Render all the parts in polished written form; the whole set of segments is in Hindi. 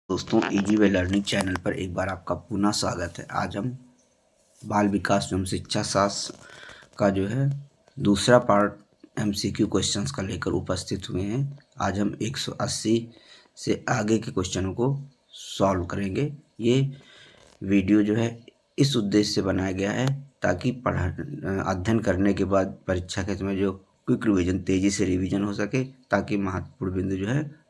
दोस्तों, इजी वे लर्निंग चैनल पर एक बार आपका पुनः स्वागत है। आज हम बाल विकास एवं शिक्षा शास्त्र का जो है दूसरा पार्ट एमसीक्यू क्वेश्चंस का लेकर उपस्थित हुए हैं। आज हम 180 से आगे के क्वेश्चनों को सॉल्व करेंगे। ये वीडियो जो है इस उद्देश्य से बनाया गया है ताकि अध्ययन करने के बाद परीक्षा के समय जो क्विक रिवीजन, तेज़ी से रिवीजन हो सके, ताकि महत्वपूर्ण बिंदु जो है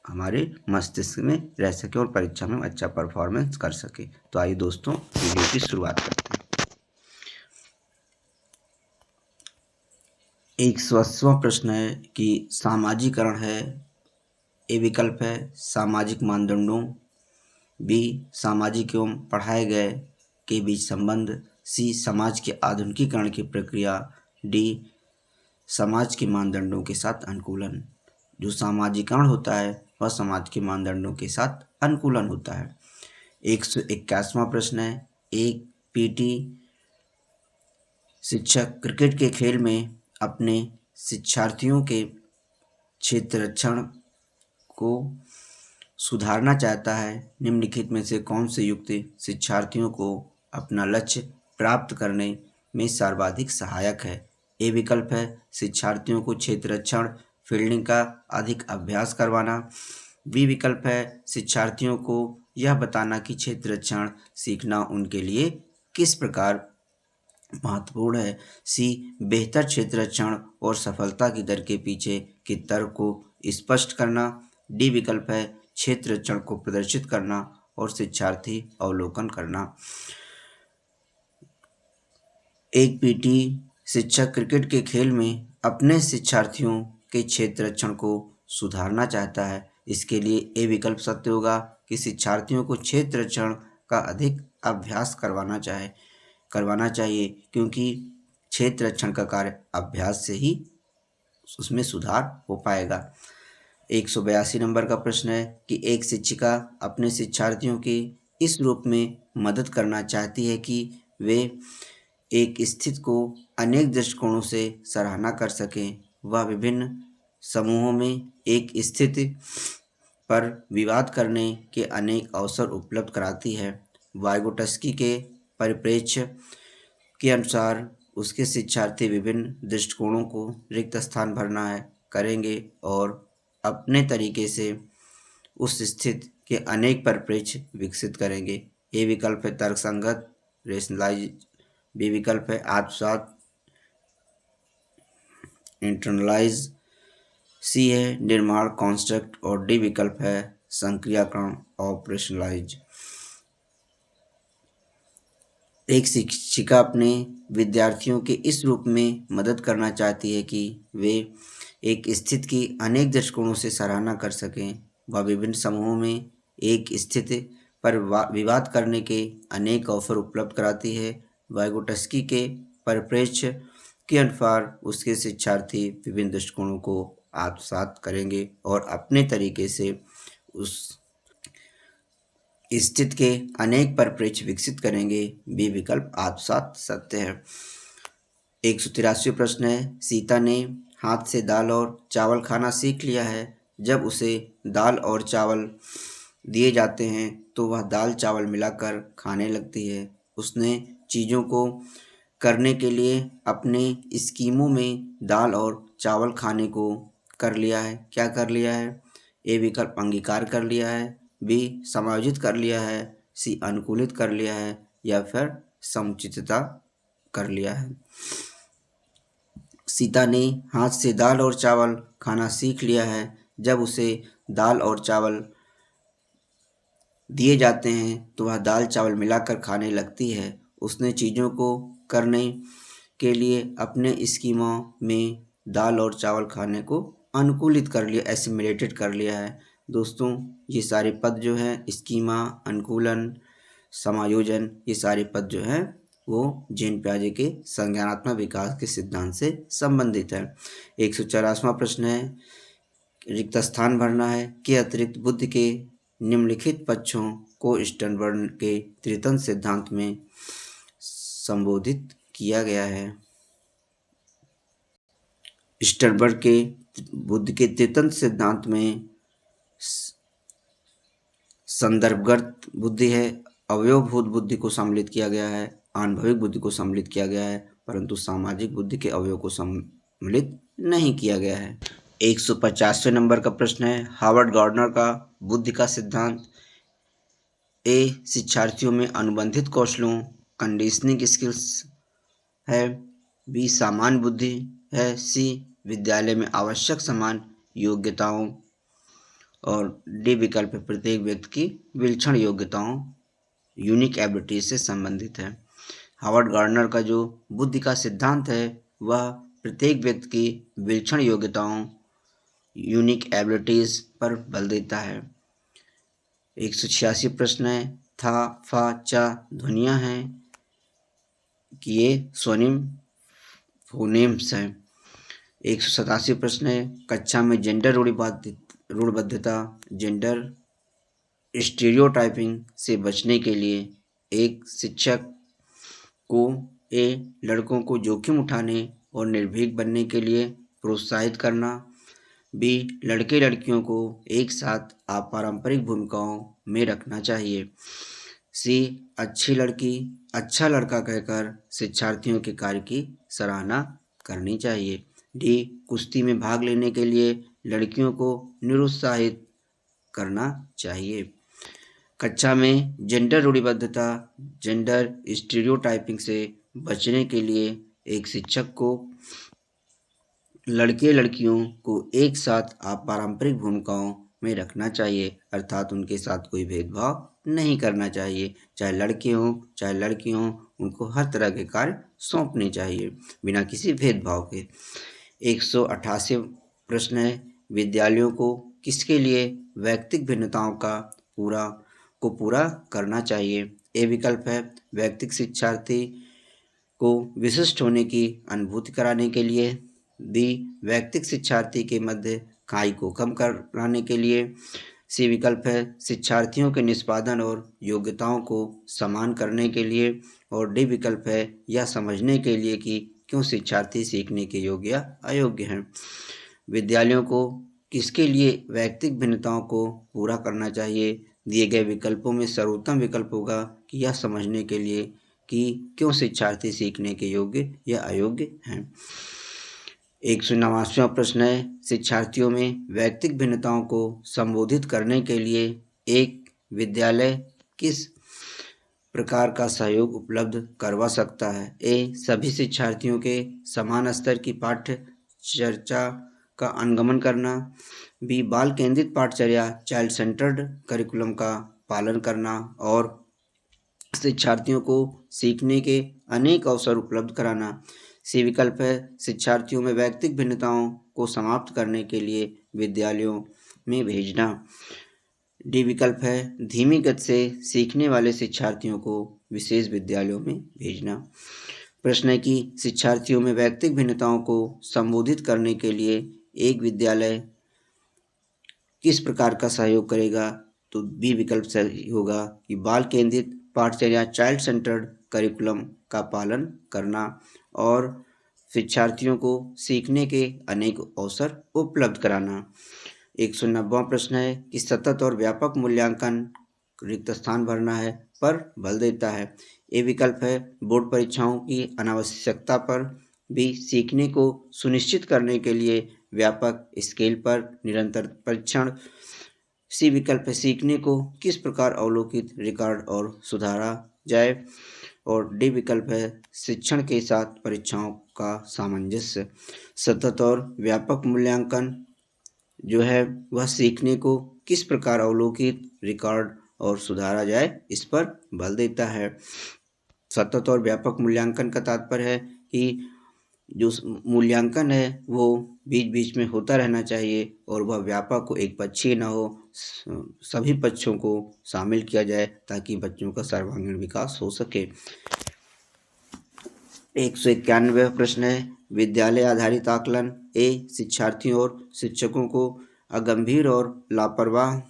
हमारे मस्तिष्क में रह सके और परीक्षा में अच्छा परफॉर्मेंस कर सके। तो आइए दोस्तों, वीडियो की शुरुआत करते हैं। 180वां प्रश्न है कि सामाजिकरण है। ए विकल्प है सामाजिक मानदंडों, बी सामाजिक एवं पढ़ाए गए के बीच संबंध, सी समाज के आधुनिकीकरण की प्रक्रिया, डी समाज के मानदंडों के साथ अनुकूलन। जो सामाजिकरण होता है वह समाज के मानदंडों के साथ अनुकूलन होता है। 181वां प्रश्न है एक पीटी शिक्षक क्रिकेट के खेल में अपने शिक्षार्थियों के क्षेत्ररक्षण को सुधारना चाहता है। निम्नलिखित में से कौन से युक्ति शिक्षार्थियों को अपना लक्ष्य प्राप्त करने में सर्वाधिक सहायक है? ए विकल्प है शिक्षार्थियों को क्षेत्ररक्षण फील्डिंग का अधिक अभ्यास करवाना, बी विकल्प है शिक्षार्थियों को यह बताना कि क्षेत्ररक्षण सीखना उनके लिए किस प्रकार महत्वपूर्ण है, सी बेहतर क्षेत्ररक्षण और सफलता की दर के पीछे के तर्क को स्पष्ट करना, डी विकल्प है क्षेत्ररक्षण को प्रदर्शित करना और शिक्षार्थी अवलोकन करना। एक पीटी शिक्षक क्रिकेट के खेल में अपने शिक्षार्थियों के क्षेत्ररक्षण को सुधारना चाहता है। इसके लिए ए विकल्प सत्य होगा कि शिक्षार्थियों को क्षेत्ररक्षण का अधिक अभ्यास करवाना चाहिए, क्योंकि क्षेत्ररक्षण का कार्य अभ्यास से ही उसमें सुधार हो पाएगा। 182 नंबर का प्रश्न है कि एक शिक्षिका अपने शिक्षार्थियों की इस रूप में मदद करना चाहती है कि वे एक स्थिति को अनेक दृष्टिकोणों से सराहना कर सकें। वह विभिन्न समूहों में एक स्थिति पर विवाद करने के अनेक अवसर उपलब्ध कराती है। वाइगोटस्की के परिप्रेक्ष्य के अनुसार उसके शिक्षार्थी विभिन्न दृष्टिकोणों को रिक्त स्थान भरना करेंगे और अपने तरीके से उस स्थिति के अनेक परिप्रेक्ष्य विकसित करेंगे। ए विकल्प है तर्कसंगत रेशनलाइज, बी विकल्प है आत्मसात इंटरनलाइज, सी है निर्माण कॉन्स्ट्रक्ट और डी विकल्प है संक्रियाकरण ऑपरेशनलाइज। एक शिक्षिका अपने विद्यार्थियों के इस रूप में मदद करना चाहती है कि वे एक स्थिति की अनेक दृष्टिकोणों से सराहना कर सकें। वह विभिन्न समूहों में एक स्थिति पर विवाद करने के अनेक अवसर उपलब्ध कराती है। वाइगोटस्की के परिप्रेक्ष्य के अनुसार उसके शिक्षार्थी विभिन्न दृष्टिकोणों को आत्मसात करेंगे और अपने तरीके से उस स्थिति के अनेक परिप्रेक्ष्य विकसित करेंगे। बी विकल्प आत्मसात सत्य है। 183 प्रश्न है सीता ने हाथ से दाल और चावल खाना सीख लिया है। जब उसे दाल और चावल दिए जाते हैं तो वह दाल चावल मिलाकर खाने लगती है। उसने चीज़ों को करने के लिए अपने स्कीमों में दाल और चावल खाने को कर लिया है। क्या कर लिया है? ए विकल्प अंगीकार कर लिया है, बी समायोजित कर लिया है, सी अनुकूलित कर लिया है या फिर समुचितता कर लिया है। सीता ने हाथ से दाल और चावल खाना सीख लिया है। जब उसे दाल और चावल दिए जाते हैं तो वह दाल चावल मिलाकर खाने लगती है। उसने चीज़ों को करने के लिए अपने स्कीमों में दाल और चावल खाने को अनुकूलित कर लिया, एसिमिलेटेड कर लिया है। दोस्तों, ये सारे पद जो हैं स्कीमा, अनुकूलन, समायोजन, ये सारे पद जो हैं वो जीन पियाजे के संज्ञानात्मक विकास के सिद्धांत से संबंधित है। 184वां प्रश्न है रिक्त स्थान भरना है के अतिरिक्त बुद्ध के निम्नलिखित पक्षों को स्टर्नबर्ग के त्रितंत्र सिद्धांत में संबोधित किया गया है। स्टर्नबर्ग के बुद्ध के त्रितंत्र सिद्धांत में संदर्भगत बुद्धि है, अवयवभूत बुद्धि को सम्मिलित किया गया है, आनुभविक बुद्धि को सम्मिलित किया गया है, परंतु सामाजिक बुद्धि के अवयव को सम्मिलित नहीं किया गया है। 150वें नंबर का प्रश्न है, हार्वर्ड गार्डनर का बुद्धि का सिद्धांत ए शिक्षार्थियों में अनुबंधित कौशलों कंडीशनिंग स्किल्स है, बी सामान्य बुद्धि है, सी विद्यालय में आवश्यक समान योग्यताओं और डी विकल्प प्रत्येक व्यक्ति की विलक्षण योग्यताओं यूनिक एबिलिटीज से संबंधित है। हार्वर्ड गार्डनर का जो बुद्धि का सिद्धांत है वह प्रत्येक व्यक्ति की विलक्षण योग्यताओं यूनिक एबिलिटीज पर बल देता है। 186 प्रश्न है, था फा चा ध्वनियाँ हैं कि ये स्वनिम फोनेम्स हैं। 187 प्रश्न है, कक्षा में जेंडर रूढ़िबद्धता जेंडर स्टीरियोटाइपिंग से बचने के लिए एक शिक्षक को लड़कों को जोखिम उठाने और निर्भीक बनने के लिए प्रोत्साहित करना, बी लड़के लड़कियों को एक साथ अपारंपरिक भूमिकाओं में रखना चाहिए, सी अच्छी लड़की अच्छा लड़का कहकर शिक्षार्थियों के कार्य की सराहना करनी चाहिए, डी कुश्ती में भाग लेने के लिए लड़कियों को निरुत्साहित करना चाहिए। कक्षा में जेंडर रूढ़िबद्धता जेंडर स्टीरियोटाइपिंग से बचने के लिए एक शिक्षक को लड़के लड़कियों को एक साथ अपारंपरिक भूमिकाओं में रखना चाहिए, अर्थात उनके साथ कोई भेदभाव नहीं करना चाहिए, चाहे लड़के हों चाहे लड़की हों, उनको हर तरह के कार्य सौंपने चाहिए बिना किसी भेदभाव के। 188 प्रश्न है, विद्यालयों को किसके लिए व्यक्तिगत भिन्नताओं का पूरा करना चाहिए, ए विकल्प है व्यक्तिगत शिक्षार्थी को विशिष्ट होने की अनुभूति कराने के लिए, बी व्यक्तिगत शिक्षार्थी के मध्य खाई को कम कराने के लिए, सी विकल्प है शिक्षार्थियों के निष्पादन और योग्यताओं को समान करने के लिए, और डी विकल्प है यह समझने के लिए कि क्यों शिक्षार्थी सीखने के योग्य या अयोग्य हैं। विद्यालयों को किसके लिए व्यक्तिगत भिन्नताओं को पूरा करना चाहिए, दिए गए विकल्पों में सर्वोत्तम विकल्प होगा कि यह समझने के लिए कि क्यों शिक्षार्थी सीखने के योग्य या अयोग्य हैं। 189वां प्रश्न है, शिक्षार्थियों में व्यक्तिगत भिन्नताओं को संबोधित करने के लिए एक विद्यालय किस प्रकार का सहयोग उपलब्ध करवा सकता है, ए सभी शिक्षार्थियों के समान स्तर की पाठ्य चर्चा का अनुगमन करना, बी बाल केंद्रित पाठचर्या चाइल्ड सेंटर्ड करिकुलम का पालन करना और शिक्षार्थियों को सीखने के अनेक अवसर उपलब्ध कराना, सी विकल्प है शिक्षार्थियों में व्यक्तिगत भिन्नताओं को समाप्त करने के लिए विद्यालयों में भेजना, डी विकल्प है धीमी गति से सीखने वाले शिक्षार्थियों को विशेष विद्यालयों में भेजना। प्रश्न है कि शिक्षार्थियों में व्यक्तिगत भिन्नताओं को संबोधित करने के लिए एक विद्यालय किस प्रकार का सहयोग करेगा, तो बी विकल्प सही होगा कि बाल केंद्रित पाठचर्या चाइल्ड सेंटर्ड करिकुलम का पालन करना और शिक्षार्थियों को सीखने के अनेक अवसर उपलब्ध कराना। 190वां प्रश्न है कि सतत और व्यापक मूल्यांकन रिक्त स्थान भरना है पर बल देता है, ए विकल्प है बोर्ड परीक्षाओं की अनावश्यकता पर, बी सीखने को सुनिश्चित करने के लिए व्यापक स्केल पर निरंतर परीक्षण, सी विकल्प है सीखने को किस प्रकार अवलोकित रिकॉर्ड और सुधारा जाए, और डी विकल्प है शिक्षण के साथ परीक्षाओं का सामंजस्य। सतत और व्यापक मूल्यांकन जो है वह सीखने को किस प्रकार अवलोकित रिकॉर्ड और सुधारा जाए इस पर बल देता है। सतत और व्यापक मूल्यांकन का तात्पर्य है कि जो मूल्यांकन है वो बीच बीच में होता रहना चाहिए और वह व्यापक हो, एक पक्षीय ना हो, सभी पक्षों को शामिल किया जाए ताकि बच्चों का सर्वांगीण विकास हो सके। 191वां प्रश्न है, विद्यालय आधारित आकलन ए शिक्षार्थियों और शिक्षकों को अगंभीर और लापरवाह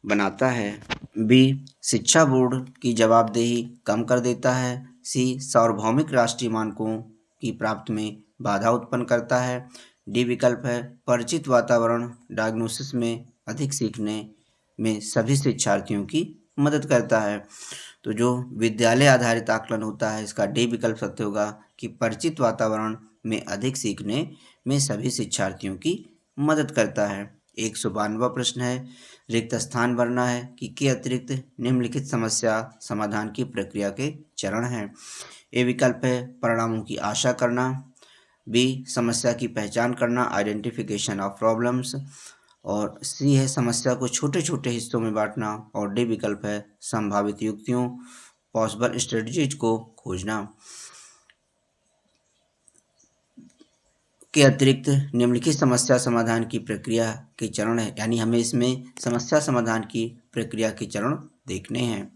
बनाता है, बी शिक्षा बोर्ड की जवाबदेही कम कर देता है, सी सार्वभौमिक राष्ट्रीय मानकों की प्राप्ति में बाधा उत्पन्न करता है, डी विकल्प है परिचित वातावरण डायग्नोसिस में अधिक सीखने में सभी शिक्षार्थियों की मदद करता है। तो जो विद्यालय आधारित आकलन होता है, इसका डी विकल्प सत्य होगा कि परिचित वातावरण में अधिक सीखने में सभी शिक्षार्थियों की मदद करता है। 192वां प्रश्न है, रिक्त स्थान भरना है कि के अतिरिक्त निम्नलिखित समस्या समाधान की प्रक्रिया के चरण हैं। ए विकल्प है परिणामों की आशा करना, बी समस्या की पहचान करना, आइडेंटिफिकेशन ऑफ प्रॉब्लम्स, और सी है समस्या को छोटे छोटे हिस्सों में बांटना, और डी विकल्प है संभावित युक्तियों पॉसिबल स्ट्रेटजीज को खोजना। के अतिरिक्त निम्नलिखित समस्या समाधान की प्रक्रिया के चरण है, यानी हमें इसमें समस्या समाधान की प्रक्रिया के चरण देखने हैं।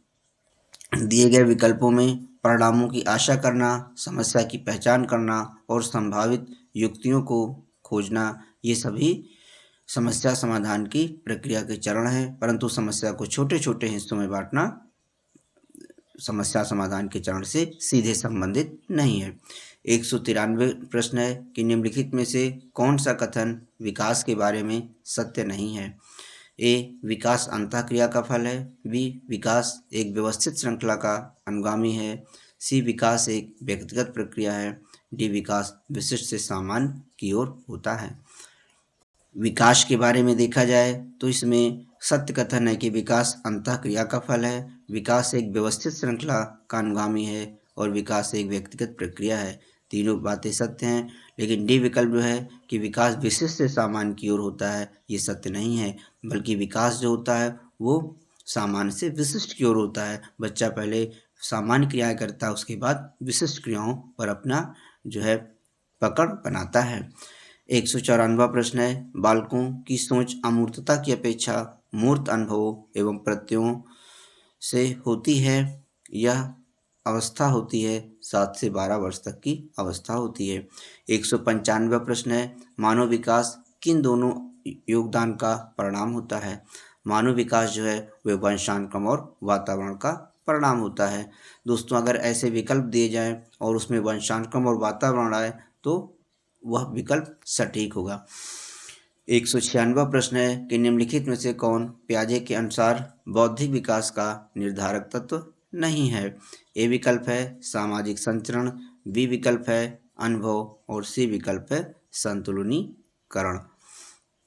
दिए गए विकल्पों में परिणामों की आशा करना, समस्या की पहचान करना और संभावित युक्तियों को खोजना, ये सभी समस्या समाधान की प्रक्रिया के चरण हैं, परंतु समस्या को छोटे छोटे हिस्सों में बांटना समस्या समाधान के चरण से सीधे संबंधित नहीं है। 193 प्रश्न है कि निम्नलिखित में से कौन सा कथन विकास के बारे में सत्य नहीं है। ए विकास अंतःक्रिया का फल है, बी विकास एक व्यवस्थित श्रृंखला का अनुगामी है, सी विकास एक व्यक्तिगत प्रक्रिया है, डी विकास विशिष्ट से सामान्य की ओर होता है। विकास के बारे में देखा जाए तो इसमें सत्य कथन है कि विकास अंतःक्रिया का फल है, विकास एक व्यवस्थित श्रृंखला का अनुगामी है और विकास एक व्यक्तिगत प्रक्रिया है। तीनों बातें सत्य हैं, लेकिन डी विकल्प जो है कि विकास विशिष्ट से सामान्य की ओर होता है, ये सत्य नहीं है, बल्कि विकास जो होता है वो सामान्य से विशिष्ट की ओर होता है। बच्चा पहले सामान्य क्रियाएं करता है, उसके बाद विशिष्ट क्रियाओं पर अपना जो है पकड़ बनाता है। 194वां प्रश्न है, बालकों की सोच अमूर्तता की अपेक्षा मूर्त अनुभवों एवं प्रत्ययों से होती है। यह अवस्था होती है 7 से 12 वर्ष तक की अवस्था होती है। 195वां प्रश्न है, मानव विकास किन दोनों योगदान का परिणाम होता है। मानव विकास जो है वह वंशानुक्रम और वातावरण का परिणाम होता है। दोस्तों, अगर ऐसे विकल्प दिए जाएं और उसमें वंशानुक्रम और वातावरण आए तो वह विकल्प सटीक होगा। 196वां प्रश्न है कि निम्नलिखित में से कौन पियाजे के अनुसार बौद्धिक विकास का निर्धारक तत्व नहीं है। ए विकल्प है सामाजिक संचरण, बी विकल्प है अनुभव और सी विकल्प है संतुलनीकरण।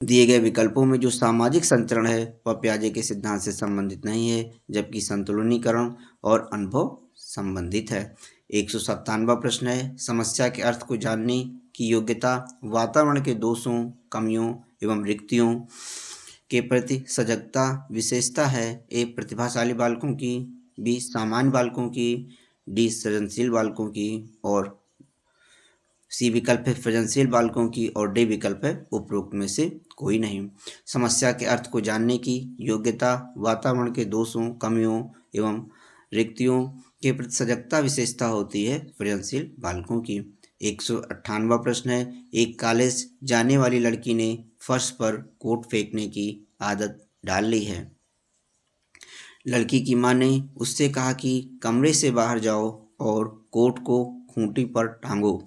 दिए गए विकल्पों में जो सामाजिक संचरण है वह पियाजे के सिद्धांत से संबंधित नहीं है, जबकि संतुलनीकरण और अनुभव संबंधित है। 197वां प्रश्न है, समस्या के अर्थ को जानने की योग्यता वातावरण के दोषों, कमियों एवं रिक्तियों के प्रति सजगता विशेषता है। ए प्रतिभाशाली बालकों की, बी सामान्य बालकों की, डी सृजनशील बालकों की और सी विकल्प है सृजनशील बालकों की और डी विकल्प है उपरोक्त में से कोई नहीं। समस्या के अर्थ को जानने की योग्यता वातावरण के दोषों, कमियों एवं रिक्तियों के प्रति सजगता विशेषता होती है सृजनशील बालकों की। 198वां प्रश्न है, एक कॉलेज जाने वाली लड़की ने फर्श पर कोट फेंकने की आदत डाल ली है। लड़की की मां ने उससे कहा कि कमरे से बाहर जाओ और कोट को खूंटी पर टांगो।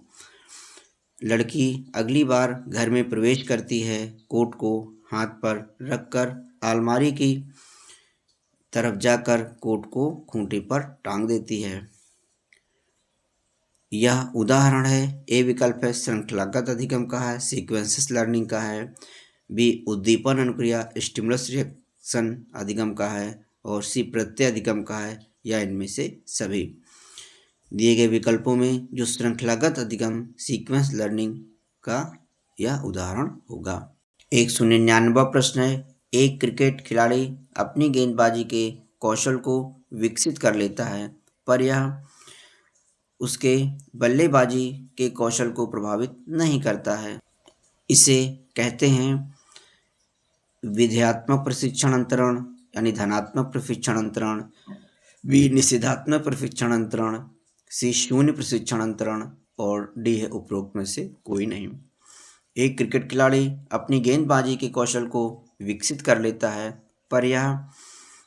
लड़की अगली बार घर में प्रवेश करती है, कोट को हाथ पर रखकर अलमारी की तरफ जाकर कोट को खूंटी पर टांग देती है। यह उदाहरण है। ए विकल्प है श्रृंखलागत अधिगम का है, सीक्वेंसेस लर्निंग का है, बी उद्दीपन अनुक्रिया स्टिमुलस रिएक्शन अधिगम का है और सी प्रत्यय अधिगम का है, या इनमें से सभी। दिए गए विकल्पों में जो श्रृंखलागत अधिगम सीक्वेंस लर्निंग का यह उदाहरण होगा। 199वां प्रश्न है, एक क्रिकेट खिलाड़ी अपनी गेंदबाजी के कौशल को विकसित कर लेता है, पर यह उसके बल्लेबाजी के कौशल को प्रभावित नहीं करता है। इसे कहते हैं विधेयात्मक प्रशिक्षण अंतरण यानी धनात्मक प्रशिक्षण अंतरण, बी निषेधात्मक प्रशिक्षण अंतरण, सी शून्य प्रशिक्षण अंतरण और डी है उपरोक्त में से कोई नहीं। एक क्रिकेट खिलाड़ी अपनी गेंदबाजी के कौशल को विकसित कर लेता है, पर यह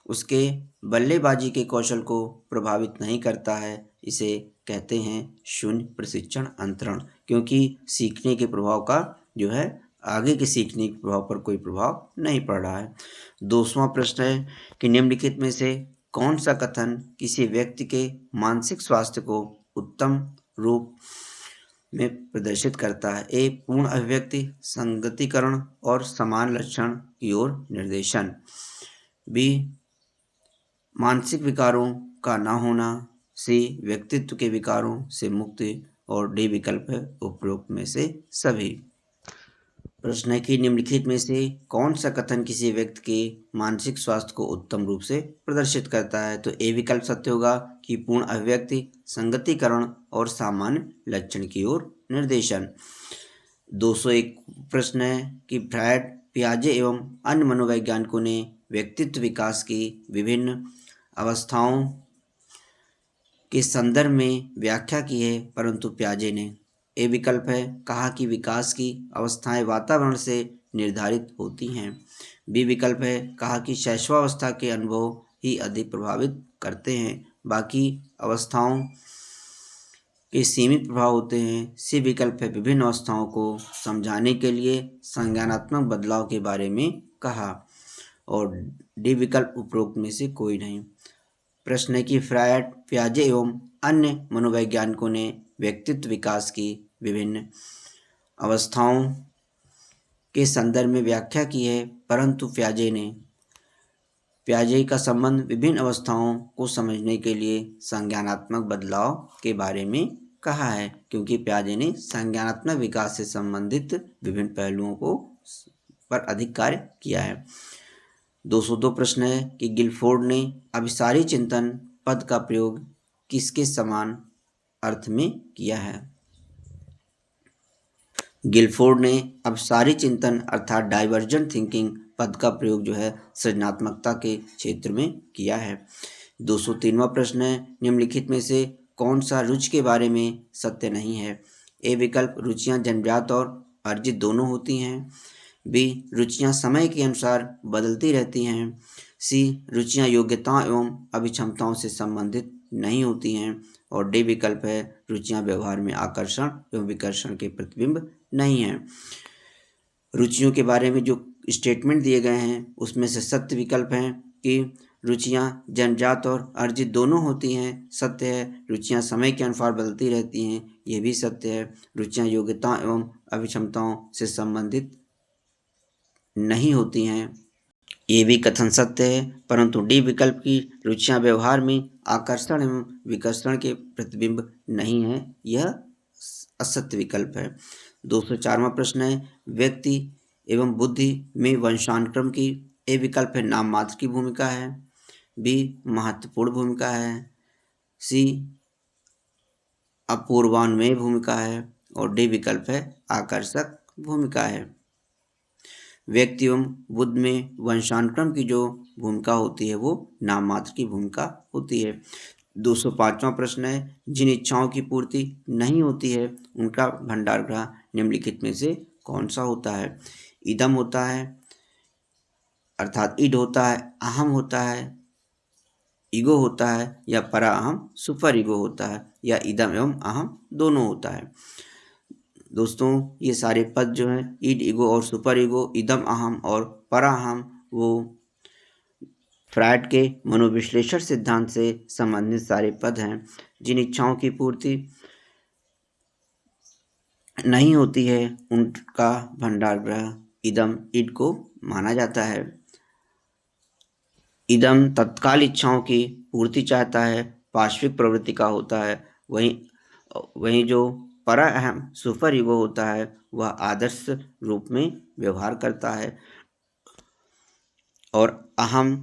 उसके बल्लेबाजी के कौशल को प्रभावित नहीं करता है। इसे कहते हैं शून्य प्रशिक्षण अंतरण, क्योंकि सीखने के प्रभाव का जो है आगे के सीखने के प्रभाव पर कोई प्रभाव नहीं पड़ रहा है। 2वां प्रश्न है कि निम्नलिखित में से कौन सा कथन किसी व्यक्ति के मानसिक स्वास्थ्य को उत्तम रूप में प्रदर्शित करता है? ए पूर्ण अभिव्यक्ति, संगतिकरण और समान लक्षण की ओर निर्देशन। बी मानसिक विकारों का न होना। सी व्यक्तित्व के विकारों से मुक्ति। और डी विकल्प है उपरोक्त में से सभी। प्रश्न है कि निम्नलिखित में से कौन सा कथन किसी व्यक्ति के मानसिक स्वास्थ्य को उत्तम रूप से प्रदर्शित करता है? तो ए विकल्प सत्य होगा कि पूर्ण अभिव्यक्ति, संगतिकरण और सामान्य लक्षण की ओर निर्देशन। 201 प्रश्न है कि फ्रायड, पियाजे एवं अन्य मनोवैज्ञानिकों ने व्यक्तित्व विकास की विभिन्न अवस्थाओं के संदर्भ में व्याख्या की है, परंतु पियाजे ने ए विकल्प है कहा कि विकास की अवस्थाएं वातावरण से निर्धारित होती हैं। बी विकल्प है कहा कि शैशवावस्था के अनुभव ही अधिक प्रभावित करते हैं, बाकी अवस्थाओं के सीमित प्रभाव होते हैं। सी विकल्प है विभिन्न अवस्थाओं को समझाने के लिए संज्ञानात्मक बदलाव के बारे में कहा। और डी विकल्प उपरोक्त में से कोई नहीं। प्रश्न है कि फ्रायड, पियाजे एवं अन्य मनोवैज्ञानिकों ने व्यक्तित्व विकास की विभिन्न अवस्थाओं के संदर्भ में व्याख्या की है, परंतु पियाजे का संबंध विभिन्न अवस्थाओं को समझने के लिए संज्ञानात्मक बदलाव के बारे में कहा है, क्योंकि पियाजे ने संज्ञानात्मक विकास से संबंधित विभिन्न पहलुओं को पर अधिक कार्य किया है। 202 प्रश्न है कि गिलफोर्ड ने अभिसारी चिंतन पद का प्रयोग किसके समान अर्थ में किया है? गिलफोर्ड ने अभिसारी चिंतन अर्थात डाइवर्जेंट थिंकिंग पद का प्रयोग जो है सृजनात्मकता के क्षेत्र में किया है। 203वां प्रश्न है निम्नलिखित में से कौन सा रुचि के बारे में सत्य नहीं है? ए विकल्प रुचियां जन्मजात और अर्जित दोनों होती हैं। बी रुचियां समय के अनुसार बदलती रहती हैं। सी रुचियां योग्यताओं एवं अभिक्षमताओं से संबंधित नहीं होती हैं। और डी विकल्प है रुचियां व्यवहार में आकर्षण एवं विकर्षण के प्रतिबिंब नहीं हैं। रुचियों के बारे में जो स्टेटमेंट दिए गए हैं उसमें से सत्य विकल्प हैं कि रुचियां जन्मजात और अर्जित दोनों होती हैं, सत्य है। रुचियां समय के अनुसार बदलती रहती हैं, ये भी सत्य है। रुचियां योग्यताओं एवं अभिक्षमताओं से संबंधित नहीं होती हैं, ये भी कथन सत्य है। परंतु डी विकल्प की रुचियां व्यवहार में आकर्षण एवं विकर्षण के प्रतिबिंब नहीं है, यह असत्य विकल्प है। 204वां प्रश्न है व्यक्ति एवं बुद्धि में वंशानुक्रम की ए विकल्प है नाम मात्र की भूमिका है। बी महत्वपूर्ण भूमिका है। सी अपूर्वान्वयी भूमिका है। और डी विकल्प है आकर्षक भूमिका है। व्यक्ति एवं बुद्धि में वंशानुक्रम की जो भूमिका होती है वो नाम मात्र की भूमिका होती है। 205वां प्रश्न है जिन इच्छाओं की पूर्ति नहीं होती है उनका भंडारगृह निम्नलिखित में से कौन सा होता है? इदम होता है अर्थात ईड होता है, अहम होता है, ईगो होता है, या परा अहम सुपर ईगो होता है, या इदम एवं अहम दोनों होता है। दोस्तों ये सारे पद जो हैं ईड, ईगो और सुपर ईगो, इदम अहम और परा अहम वो फ्रायड के मनोविश्लेषण सिद्धांत से संबंधित सारे पद हैं। जिन इच्छाओं की पूर्ति नहीं होती है उनका भंडारगृह इदम ईड को माना जाता है। इदम तत्काल इच्छाओं की पूर्ति चाहता है, पार्श्विक प्रवृत्ति का होता है। वहीं जो परा अहम सुपर ईगो होता है वह आदर्श रूप में व्यवहार करता है। और अहम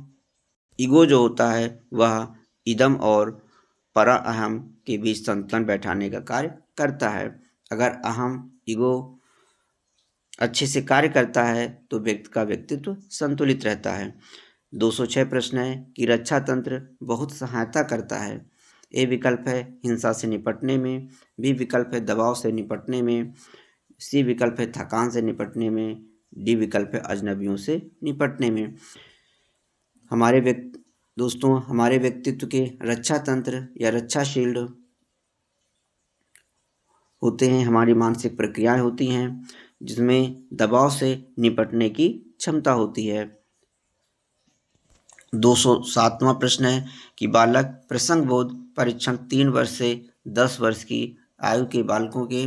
ईगो जो होता है वह इदम और परा अहम के बीच संतुलन बैठाने का कार्य करता है। अगर अहम ईगो अच्छे से कार्य करता है तो व्यक्ति का व्यक्तित्व संतुलित रहता है। 206 प्रश्न है कि रक्षा तंत्र बहुत सहायता करता है। ए विकल्प है हिंसा से निपटने में। बी विकल्प है दबाव से निपटने में। सी विकल्प है थकान से निपटने में। डी विकल्प है अजनबियों से निपटने में। दोस्तों हमारे व्यक्तित्व के रक्षा तंत्र या रक्षा शील्ड होते हैं, हमारी मानसिक प्रक्रियाएं होती हैं जिसमें दबाव से निपटने की क्षमता होती है। 207वां प्रश्न है कि बालक प्रसंगबोध परीक्षण 3 वर्ष से 10 वर्ष की आयु के बालकों के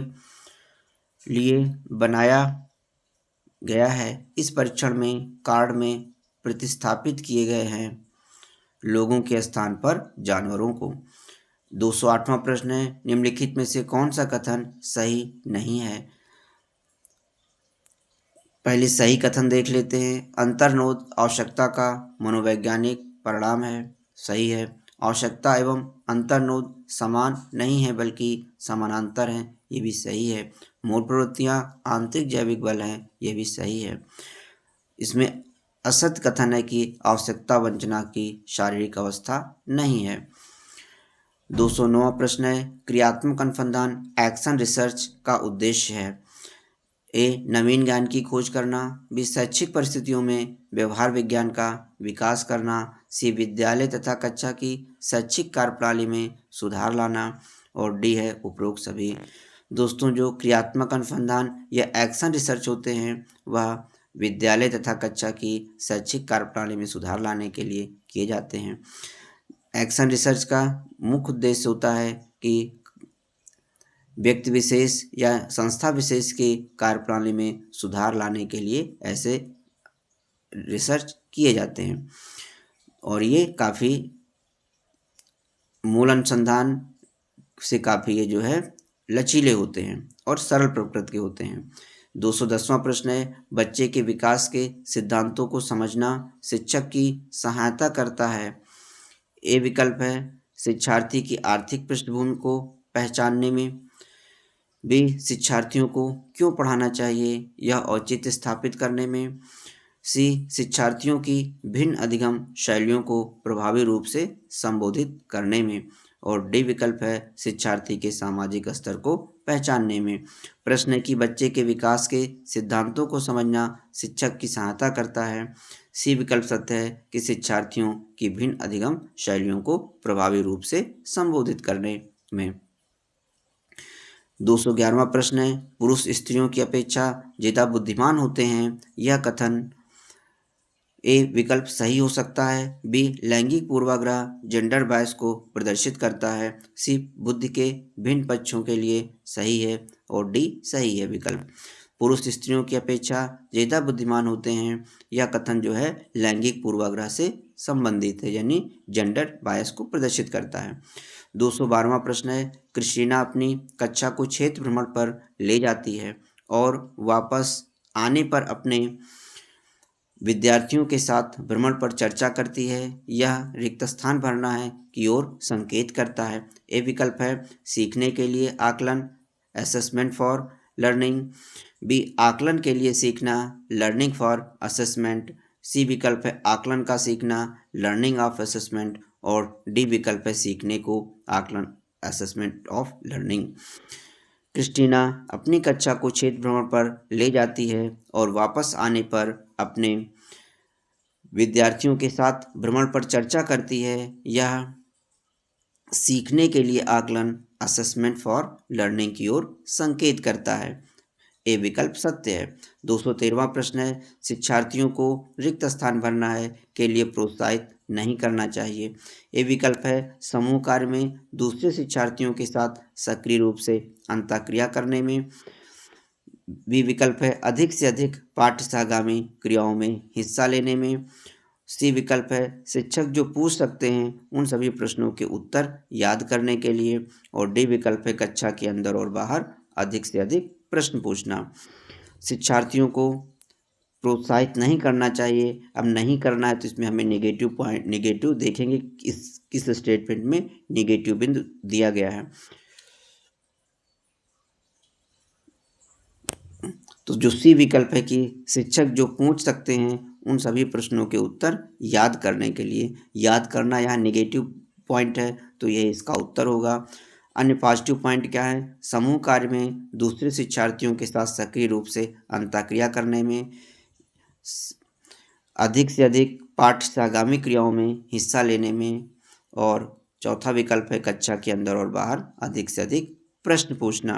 लिए बनाया गया है। इस परीक्षण में कार्ड में प्रतिस्थापित किए गए हैं लोगों के स्थान पर जानवरों को। 208वां प्रश्न है निम्नलिखित में से कौन सा कथन सही नहीं है। पहले सही कथन देख लेते हैं। अंतर्नोद आवश्यकता का मनोवैज्ञानिक परिणाम है, सही है। आवश्यकता एवं अंतर्नोद समान नहीं है बल्कि समानांतर हैं, ये भी सही है। मूल प्रवृत्तियां आंतरिक जैविक बल हैं, ये भी सही है। इसमें असत्य कथन है कि आवश्यकता वंचना की शारीरिक अवस्था नहीं है। 209वां प्रश्न है क्रियात्मक अनुसंधान एक्शन रिसर्च का उद्देश्य है। ए नवीन ज्ञान की खोज करना, बी शैक्षिक परिस्थितियों में व्यवहार विज्ञान का विकास करना, सी विद्यालय तथा कक्षा की शैक्षिक कार्यप्रणाली में सुधार लाना और डी है उपरोक्त सभी। दोस्तों जो क्रियात्मक अनुसंधान या एक्शन रिसर्च होते हैं वह विद्यालय तथा कक्षा की शैक्षिक कार्यप्रणाली में सुधार लाने के लिए किए जाते हैं। एक्शन रिसर्च का मुख्य उद्देश्य होता है कि व्यक्ति विशेष या संस्था विशेष की कार्यप्रणाली में सुधार लाने के लिए ऐसे रिसर्च किए जाते हैं और ये काफ़ी मूल अनुसंधान से काफ़ी ये जो है लचीले होते हैं और सरल प्रकृति के होते हैं। 210वां प्रश्न है बच्चे के विकास के सिद्धांतों को समझना शिक्षक की सहायता करता है। ए विकल्प है शिक्षार्थी की आर्थिक पृष्ठभूमि को पहचानने में, बी शिक्षार्थियों को क्यों पढ़ाना चाहिए यह औचित्य स्थापित करने में, सी शिक्षार्थियों की भिन्न अधिगम शैलियों को प्रभावी रूप से संबोधित करने में और डी विकल्प है शिक्षार्थी के सामाजिक स्तर को पहचानने में। प्रश्न है कि बच्चे के विकास के सिद्धांतों को समझना शिक्षक की सहायता करता है। सी विकल्प सत्य है कि शिक्षार्थियों की भिन्न अधिगम शैलियों को प्रभावी रूप से संबोधित करने में। 211वां प्रश्न है पुरुष स्त्रियों की अपेक्षा ज़्यादा बुद्धिमान होते हैं, यह कथन ए विकल्प सही हो सकता है, बी लैंगिक पूर्वाग्रह जेंडर बायस को प्रदर्शित करता है, सी बुद्धि के भिन्न पक्षों के लिए सही है और डी सही है विकल्प। पुरुष स्त्रियों की अपेक्षा ज़्यादा बुद्धिमान होते हैं, यह कथन जो है लैंगिक पूर्वाग्रह से संबंधित है यानी जेंडर बायस को प्रदर्शित करता है। 212वां प्रश्न है क्रिस्टीना अपनी कक्षा को क्षेत्र भ्रमण पर ले जाती है और वापस आने पर अपने विद्यार्थियों के साथ भ्रमण पर चर्चा करती है, यह रिक्त स्थान भरना है की ओर संकेत करता है। ए विकल्प है सीखने के लिए आकलन असेसमेंट फॉर लर्निंग, बी आकलन के लिए सीखना लर्निंग फॉर असेसमेंट, सी विकल्प है आकलन का सीखना लर्निंग ऑफ असेसमेंट और डी विकल्प है सीखने को आकलन असेसमेंट ऑफ लर्निंग। क्रिस्टीना अपनी कक्षा को क्षेत्र भ्रमण पर ले जाती है और वापस आने पर अपने विद्यार्थियों के साथ भ्रमण पर चर्चा करती है, यह सीखने के लिए आकलन असेसमेंट फॉर लर्निंग की ओर संकेत करता है। ए विकल्प सत्य है। 213वां प्रश्न है शिक्षार्थियों को रिक्त स्थान भरना है के लिए प्रोत्साहित नहीं करना चाहिए। ए विकल्प है समूह कार्य में दूसरे शिक्षार्थियों के साथ सक्रिय रूप से अंतःक्रिया करने में, बी विकल्प है अधिक से अधिक पाठ्यसागामी क्रियाओं में हिस्सा लेने में, सी विकल्प है शिक्षक जो पूछ सकते हैं उन सभी प्रश्नों के उत्तर याद करने के लिए और डी विकल्प है कक्षा के अंदर और बाहर अधिक से अधिक प्रश्न पूछना। शिक्षार्थियों को प्रोत्साहित नहीं करना चाहिए। अब नहीं करना है तो इसमें हमें नेगेटिव देखेंगे किस स्टेटमेंट में नेगेटिव बिंदु दिया गया है। तो जो सी विकल्प है कि शिक्षक जो पूछ सकते हैं उन सभी प्रश्नों के उत्तर याद करने के लिए, याद करना यहाँ नेगेटिव पॉइंट है तो यह इसका उत्तर होगा। अन्य पॉजिटिव पॉइंट क्या है समूह कार्य में दूसरे शिक्षार्थियों के साथ सक्रिय रूप से अंतःक्रिया करने में, अधिक से अधिक पाठ्यसागामी क्रियाओं में हिस्सा लेने में और चौथा विकल्प है कक्षा के अंदर और बाहर अधिक से अधिक प्रश्न पूछना,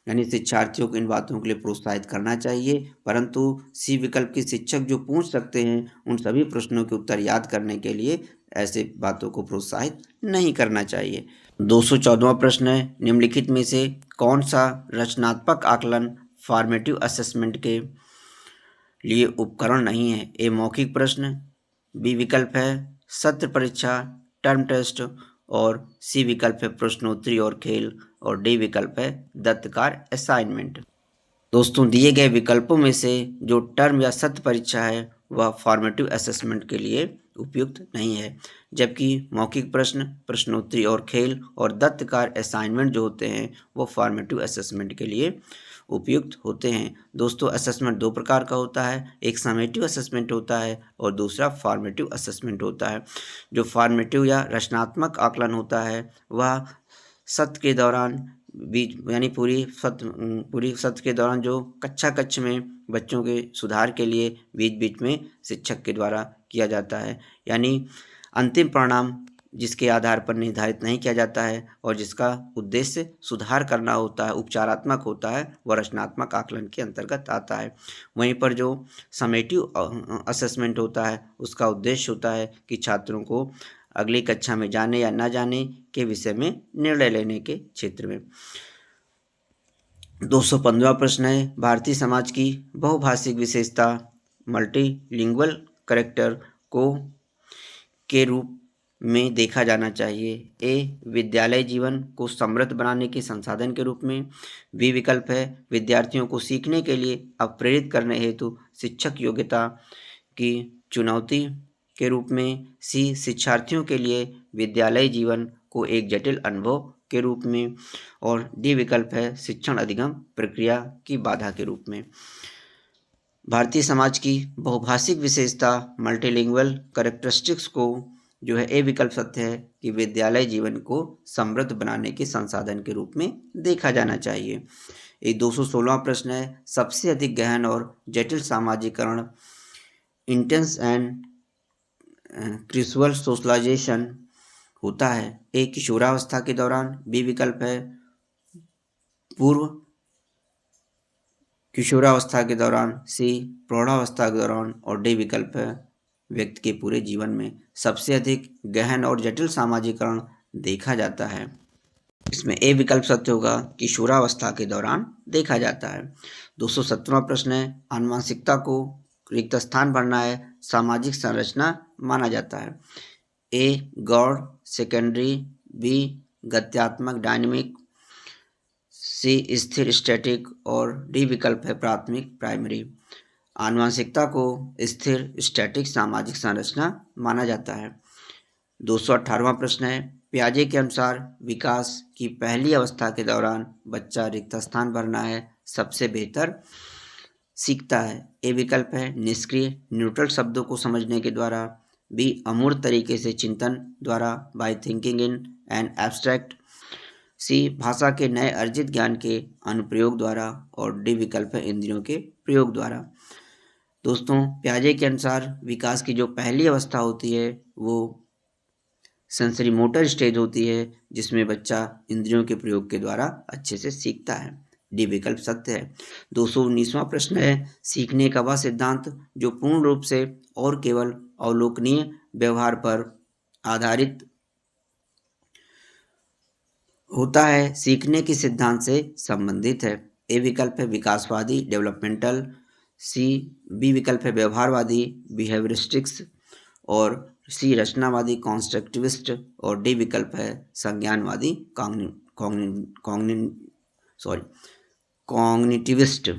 यानी शिक्षार्थियों को इन बातों के लिए प्रोत्साहित करना चाहिए, परंतु सी विकल्प के शिक्षक जो पूछ सकते हैं उन सभी प्रश्नों के उत्तर याद करने के लिए ऐसे बातों को प्रोत्साहित नहीं करना चाहिए। 214वां प्रश्न है, निम्नलिखित में से कौन सा रचनात्मक आकलन फॉर्मेटिव असेसमेंट के लिए उपकरण नहीं है? ए मौखिक प्रश्न, बी विकल्प है सत्र परीक्षा टर्म टेस्ट, और सी विकल्प है प्रश्नोत्तरी और खेल, और डी विकल्प है दत्तकार असाइनमेंट। दोस्तों, दिए गए विकल्पों में से जो टर्म या सत्र परीक्षा है वह फॉर्मेटिव असेसमेंट के लिए उपयुक्त नहीं है, जबकि मौखिक प्रश्न, प्रश्नोत्तरी और खेल और दत्तकार असाइनमेंट जो होते हैं वो फॉर्मेटिव असेसमेंट के लिए उपयुक्त होते हैं। दोस्तों, असेसमेंट दो प्रकार का होता है, एक समेटिव असेसमेंट होता है और दूसरा फॉर्मेटिव असेसमेंट होता है। जो फॉर्मेटिव या रचनात्मक आकलन होता है वह सत्र के दौरान बीच यानी पूरी सत्र के दौरान जो कक्षा कक्ष में बच्चों के सुधार के लिए बीच बीच में शिक्षक के द्वारा किया जाता है, यानी अंतिम परिणाम जिसके आधार पर निर्धारित नहीं किया जाता है और जिसका उद्देश्य सुधार करना होता है, उपचारात्मक होता है, वह रचनात्मक आकलन के अंतर्गत आता है। वहीं पर जो समेटिव असेसमेंट होता है उसका उद्देश्य होता है कि छात्रों को अगली कक्षा में जाने या न जाने के विषय में निर्णय लेने के क्षेत्र में। 215वां प्रश्न है, भारतीय समाज की बहुभाषिक विशेषता मल्टीलिंगुअल कैरेक्टर को के रूप में देखा जाना चाहिए? ए विद्यालय जीवन को समृद्ध बनाने के संसाधन के रूप में, बी विकल्प है विद्यार्थियों को सीखने के लिए प्रेरित करने हेतु शिक्षक योग्यता की चुनौती के रूप में, सी शिक्षार्थियों के लिए विद्यालय जीवन को एक जटिल अनुभव के रूप में, और डी विकल्प है शिक्षण अधिगम प्रक्रिया की बाधा के रूप में। भारतीय समाज की बहुभाषिक विशेषता मल्टीलिंगुअल कैरेक्टरिस्टिक्स को जो है ए विकल्प सत्य है कि विद्यालय जीवन को समृद्ध बनाने के संसाधन के रूप में देखा जाना चाहिए। एक 216वां प्रश्न है, सबसे अधिक गहन और जटिल सामाजिकरण इंटेंस एंड क्रिजुअल सोशलाइजेशन होता है? ए किशोरावस्था के दौरान, बी विकल्प है पूर्व किशोरावस्था के दौरान, सी प्रौढ़ावस्था के दौरान, और डी विकल्प है व्यक्ति के पूरे जीवन में सबसे अधिक गहन और जटिल सामाजिकरण देखा जाता है। इसमें ए विकल्प सत्य होगा, किशोरावस्था के दौरान देखा जाता है। 217वां प्रश्न है, आनुवंशिकता को रिक्त स्थान भरना है सामाजिक संरचना माना जाता है? ए गौड़ सेकेंडरी, बी गत्यात्मक डायनेमिक, सी स्थिर स्टैटिक, और डी विकल्प है प्राथमिक प्राइमरी। आनुवंशिकता को स्थिर स्टैटिक सामाजिक संरचना माना जाता है। 218वां प्रश्न है, पियाजे के अनुसार विकास की पहली अवस्था के दौरान बच्चा रिक्त स्थान भरना है सबसे बेहतर सीखता है? ए विकल्प है निष्क्रिय न्यूट्रल शब्दों को समझने के द्वारा, बी अमूर्त तरीके से चिंतन द्वारा by thinking in an abstract, सी भाषा के नए अर्जित ज्ञान के अनुप्रयोग द्वारा, और डी विकल्प है इंद्रियों के प्रयोग द्वारा। दोस्तों, पियाजे के अनुसार विकास की जो पहली अवस्था होती है वो सेंसरी मोटर स्टेज होती है, जिसमें बच्चा इंद्रियों के प्रयोग के द्वारा अच्छे से सीखता है। डी विकल्प सत्य है। 219वां प्रश्न है, सीखने का वह सिद्धांत जो पूर्ण रूप से और केवल अवलोकनीय व्यवहार पर आधारित होता है सीखने के सिद्धांत से संबंधित है? ए विकल्प है विकासवादी डेवलपमेंटल, बी विकल्प है व्यवहारवादी बिहेवियरिस्टिक्स, और सी रचनावादी कॉन्स्ट्रक्टिविस्ट, और डी विकल्प है संज्ञानवादी कॉग्निटिविस्ट।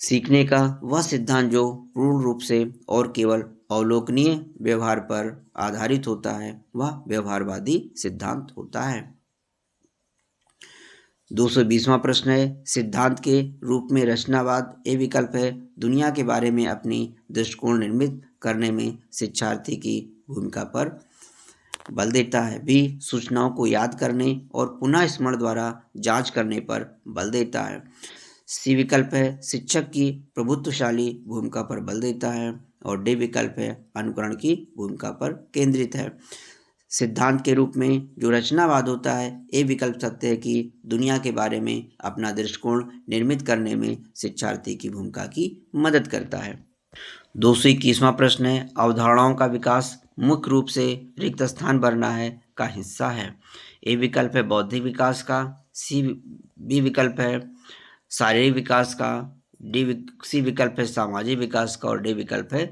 सीखने का वह सिद्धांत जो पूर्ण रूप से और केवल अवलोकनीय व्यवहार पर आधारित होता है वह व्यवहारवादी सिद्धांत होता है। 220वां प्रश्न है, सिद्धांत के रूप में रचनावाद ए विकल्प है दुनिया के बारे में अपनी दृष्टिकोण निर्मित करने में शिक्षार्थी की भूमिका पर बल देता है, बी सूचनाओं को याद करने और पुनः स्मरण द्वारा जांच करने पर बल देता है, सी विकल्प है शिक्षक की प्रभुत्वशाली भूमिका पर बल देता है, और डी विकल्प है अनुकरण की भूमिका पर केंद्रित है। सिद्धांत के रूप में जो रचनावाद होता है, ये विकल्प सत्य है कि दुनिया के बारे में अपना दृष्टिकोण निर्मित करने में शिक्षार्थी की भूमिका की मदद करता है। 221वां प्रश्न है, अवधारणाओं का विकास मुख्य रूप से रिक्त स्थान भरना है का हिस्सा है। ए विकल्प है बौद्धिक विकास का, बी विकल्प है शारीरिक विकास का, सी विकल्प है सामाजिक विकास का और डी विकल्प है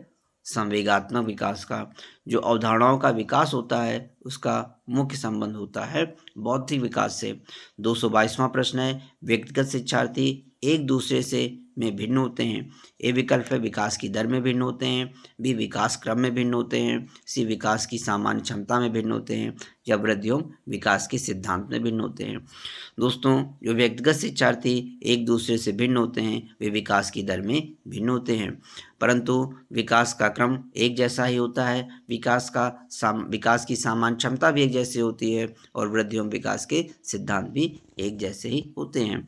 संवेगात्मक विकास का। जो अवधारणाओं का विकास होता है उसका मुख्य संबंध होता है बौद्धिक विकास से। 222वां प्रश्न है, व्यक्तिगत शिक्षार्थी एक दूसरे से में भिन्न होते हैं। ए विकल्प है विकास की दर में भिन्न होते हैं, बी विकास क्रम में भिन्न होते हैं, सी विकास की सामान्य क्षमता में भिन्न होते हैं या वृद्धि एवं विकास के सिद्धांत में भिन्न होते हैं। दोस्तों, जो व्यक्तिगत शिक्षार्थी एक दूसरे से भिन्न होते हैं वे विकास की दर में भिन्न होते हैं, परंतु विकास का क्रम एक जैसा ही होता है, विकास की सामान्य क्षमता भी एक जैसी होती है और वृद्धि एवं विकास के सिद्धांत भी एक जैसे ही होते हैं।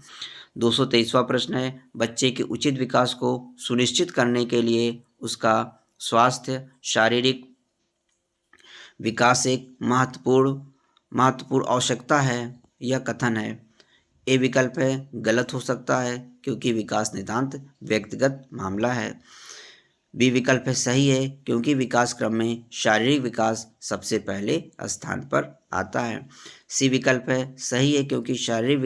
223वां प्रश्न है, बच्चे के उचित विकास को सुनिश्चित करने के लिए उसका स्वास्थ्य शारीरिक विकास एक महत्वपूर्ण आवश्यकता है यह कथन है। ए विकल्प है गलत हो सकता है क्योंकि विकास नितांत व्यक्तिगत मामला है। बी विकल्प है सही है क्योंकि विकास क्रम में शारीरिक विकास सबसे पहले स्थान पर आता है। सी विकल्प है सही है क्योंकि शारीरिक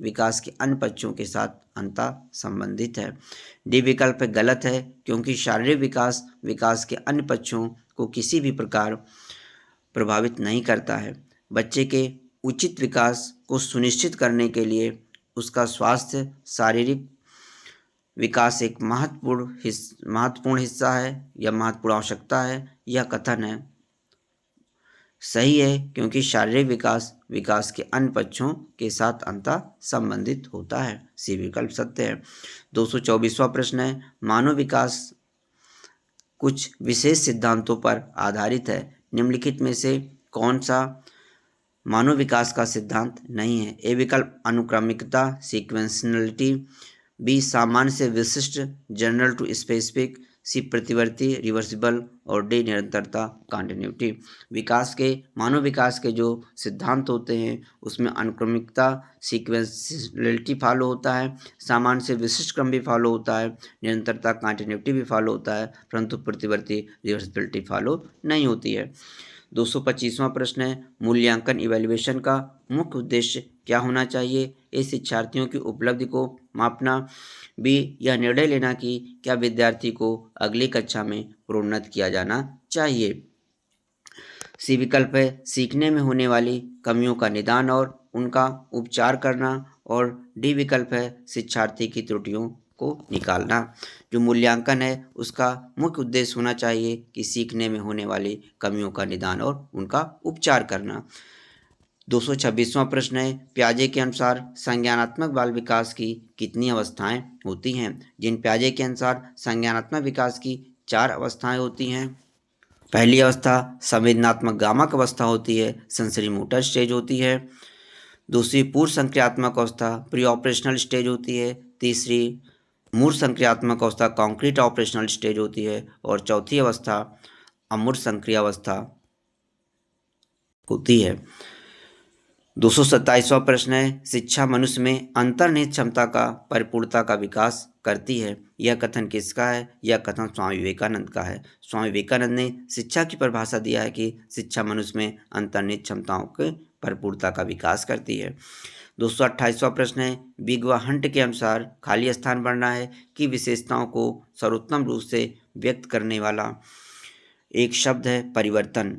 विकास के अन्य पक्षों के साथ अंतः संबंधित है। डी विकल्प है गलत है क्योंकि शारीरिक विकास के अन्य पक्षों को किसी भी प्रकार प्रभावित नहीं करता है। बच्चे के उचित विकास को सुनिश्चित करने के लिए उसका स्वास्थ्य शारीरिक विकास एक महत्वपूर्ण हिस्सा है या महत्वपूर्ण आवश्यकता है यह कथन है सही है क्योंकि शारीरिक विकास के अन्य पक्षों के साथ अंतः संबंधित होता है। सी विकल्प सत्य है। 224वां प्रश्न है, मानव विकास कुछ विशेष सिद्धांतों पर आधारित है, निम्नलिखित में से कौन सा मानव विकास का सिद्धांत नहीं है। ए विकल्प अनुक्रमिकता सीक्वेंशनलिटी, बी सामान्य से विशिष्ट जनरल टू स्पेसिफिक, सी प्रतिवर्ती रिवर्सिबल और डी निरंतरता कॉन्टिन्यूटी। मानव विकास के जो सिद्धांत होते हैं उसमें अनुक्रमिकता सीक्वेंशनलिटी फॉलो होता है, सामान्य से विशिष्ट क्रम भी फॉलो होता है, निरंतरता कॉन्टिन्यूटी भी फॉलो होता है, परंतु प्रतिवर्ती रिवर्सिबिलिटी फॉलो नहीं होती है। 225वां प्रश्न है, मूल्यांकन इवैल्यूएशन का मुख्य उद्देश्य क्या होना चाहिए। ए शिक्षार्थियों की उपलब्धि को मापना, बी यह निर्णय लेना कि क्या विद्यार्थी को अगली कक्षा में प्रोन्नत किया जाना चाहिए। सी विकल्प है सीखने में होने वाली कमियों का निदान और उनका उपचार करना और डी विकल्प है शिक्षार्थी की त्रुटियों को निकालना। जो मूल्यांकन है उसका मुख्य उद्देश्य होना चाहिए कि सीखने में होने वाली कमियों का निदान और उनका उपचार करना। 226वां प्रश्न है, पियाजे के अनुसार संज्ञानात्मक बाल विकास की कितनी अवस्थाएं होती हैं। जिन पियाजे के अनुसार संज्ञानात्मक विकास की 4 अवस्थाएं होती हैं। पहली अवस्था संवेदनात्मक गामक अवस्था होती है, सेंसरी मोटर स्टेज होती है। दूसरी पूर्व संक्रियात्मक अवस्था प्री ऑपरेशनल स्टेज होती है। तीसरी मूर्त संक्रियात्मक अवस्था कॉन्क्रीट ऑपरेशनल स्टेज होती है और चौथी अवस्था अमूर्त संक्रिया अवस्था होती है। 227वां प्रश्न है, शिक्षा मनुष्य में अंतर्निहित क्षमता का परिपूर्णता का विकास करती है। यह कथन किसका है। यह कथन स्वामी विवेकानंद का है। स्वामी विवेकानंद ने शिक्षा की परिभाषा दिया है कि शिक्षा मनुष्य में अंतर्निहित क्षमताओं के परिपूर्णता का विकास करती है। 228वां प्रश्न है, बिग व हंट के अनुसार खाली स्थान भरना है कि विशेषताओं को सर्वोत्तम रूप से व्यक्त करने वाला एक शब्द है परिवर्तन।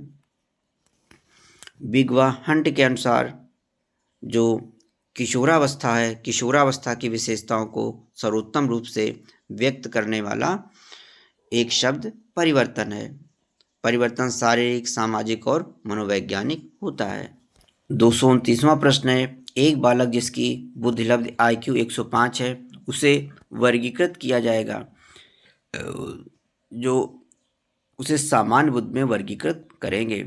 बिग व हंट के अनुसार जो किशोरावस्था है, किशोरावस्था की विशेषताओं को सर्वोत्तम रूप से व्यक्त करने वाला एक शब्द परिवर्तन है। परिवर्तन शारीरिक, सामाजिक और मनोवैज्ञानिक होता है। 229वां प्रश्न है, एक बालक जिसकी बुद्धिलब्ध IQ 105 है उसे वर्गीकृत किया जाएगा, जो उसे सामान्य बुद्धि में वर्गीकृत करेंगे।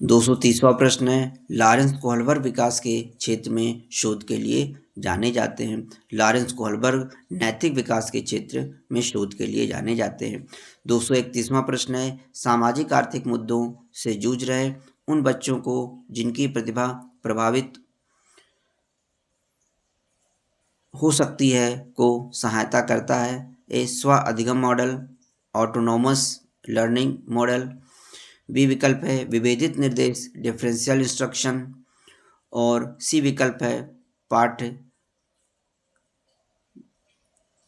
230वां प्रश्न है, लॉरेंस कोहलबर्ग विकास के क्षेत्र में शोध के लिए जाने जाते हैं। लॉरेंस कोहलबर्ग नैतिक विकास के क्षेत्र में शोध के लिए जाने जाते हैं। 231वां प्रश्न है, सामाजिक आर्थिक मुद्दों से जूझ रहे उन बच्चों को जिनकी प्रतिभा प्रभावित हो सकती है को सहायता करता है। ए स्व अधिगम model, autonomous learning model. B विकल्प है विभेदित निर्देश, डिफरेंशियल इंस्ट्रक्शन। और सी विकल्प है पाठ्य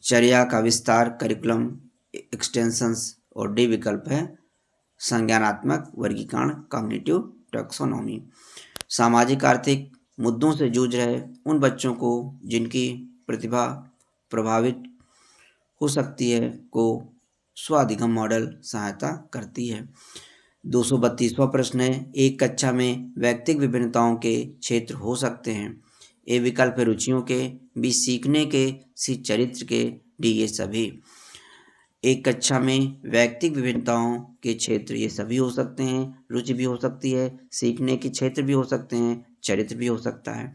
चर्या का विस्तार, करिकुलम एक्सटेंशंस। और डी विकल्प है संज्ञानात्मक वर्गीकरण, कॉग्निटिव टैक्सोनॉमी। सामाजिक आर्थिक मुद्दों से जूझ रहे उन बच्चों को जिनकी प्रतिभा प्रभावित हो सकती है को स्वाधिगम मॉडल सहायता करती है। 232वां प्रश्न है एक कक्षा में व्यक्तिगत विभिन्नताओं के क्षेत्र हो सकते हैं। ए विकल्प है रुचियों के, बी सीखने के, सी चरित्र के, डी ये सभी। एक कक्षा में व्यक्तिगत विभिन्नताओं के क्षेत्र ये सभी हो सकते हैं, रुचि भी हो सकती है, सीखने के क्षेत्र भी हो सकते हैं, चरित्र भी हो सकता है।